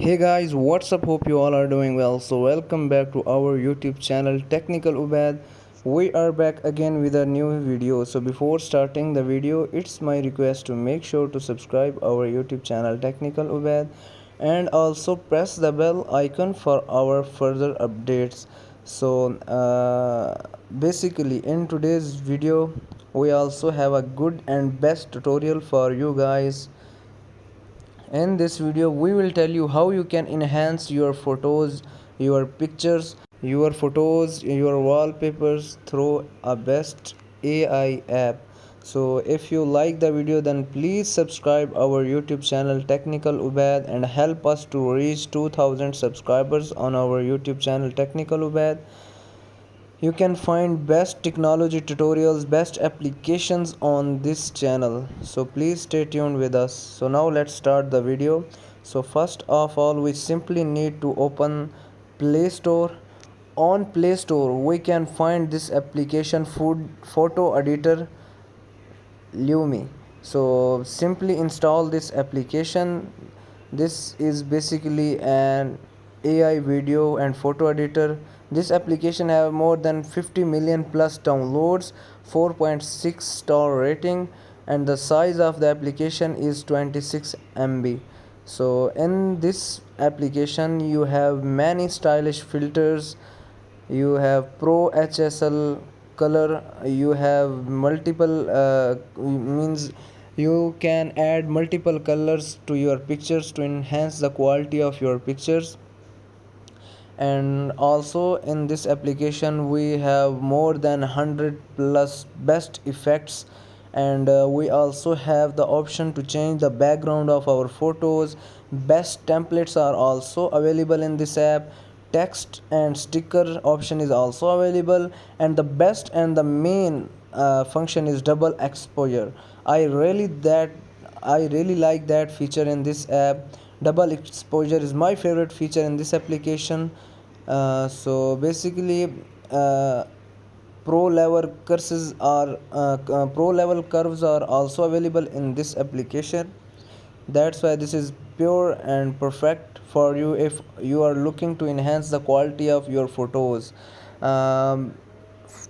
Hey guys, what's up? Hope you all are doing well. So welcome back to our YouTube channel Technical Ubad. We are back again with a new video. So before starting the video, it's my request to make sure to subscribe our YouTube channel Technical Ubad and also press the bell icon for our further updates. So basically in today's video, we also have a good and best tutorial for you guys. In this video we will tell you how you can enhance your photos, your pictures, your wallpapers through a best AI app. So if you like the video, then please subscribe our YouTube channel Technical Ubad and help us to reach 2000 subscribers on our YouTube channel Technical Ubad. You can find best technology tutorials, best applications on this channel. So please stay tuned with us. So now let's start the video. So first of all, we simply need to open Play Store. On Play Store, we can find this application Food Photo Editor Lumi. So simply install this application. This is basically an AI video and photo editor. This application have more than 50 million plus downloads, 4.6 star rating, and the size of the application is 26 MB. So in this application you have many stylish filters. You have pro hsl color. You have multiple means you can add multiple colors to your pictures to enhance the quality of your pictures. And also in this application we have more than 100 plus best effects. And we also have the option to change the background of our photos. Best templates are also available in this app. Text and sticker option is also available, and the best and the main function is double exposure. I really like that feature in this app. Double exposure is my favorite feature in this application. So basically, uh, pro level curves are also available in this application. That's why this is pure and perfect for you if you are looking to enhance the quality of your photos. um,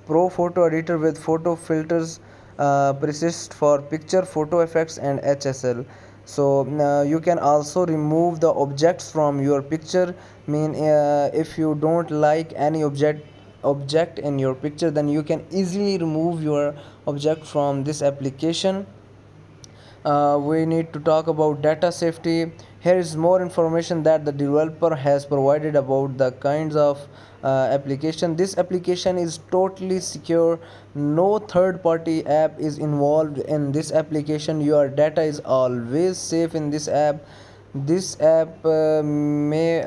Pro photo editor with photo filters persist for picture photo effects and hsl. So you can also remove the objects from your picture. If you don't like any object in your picture, then you can easily remove your object from this application. We need to talk about data safety. Here is more information that the developer has provided about the kinds of application. This application is totally secure. No third party app is involved in this application. Your data is always safe in this app. This app may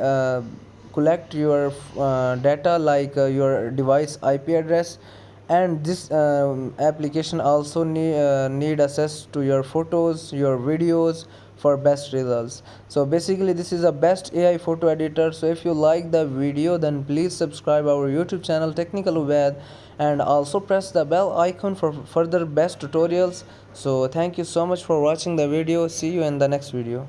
collect your data like your device IP address. And this application also need access to your photos, your videos for best results. So basically this is a best AI photo editor. So if you like the video, then please subscribe our YouTube channel Technical Ubad and also press the bell icon for further best tutorials. So thank you so much for watching the video. See you in the next video.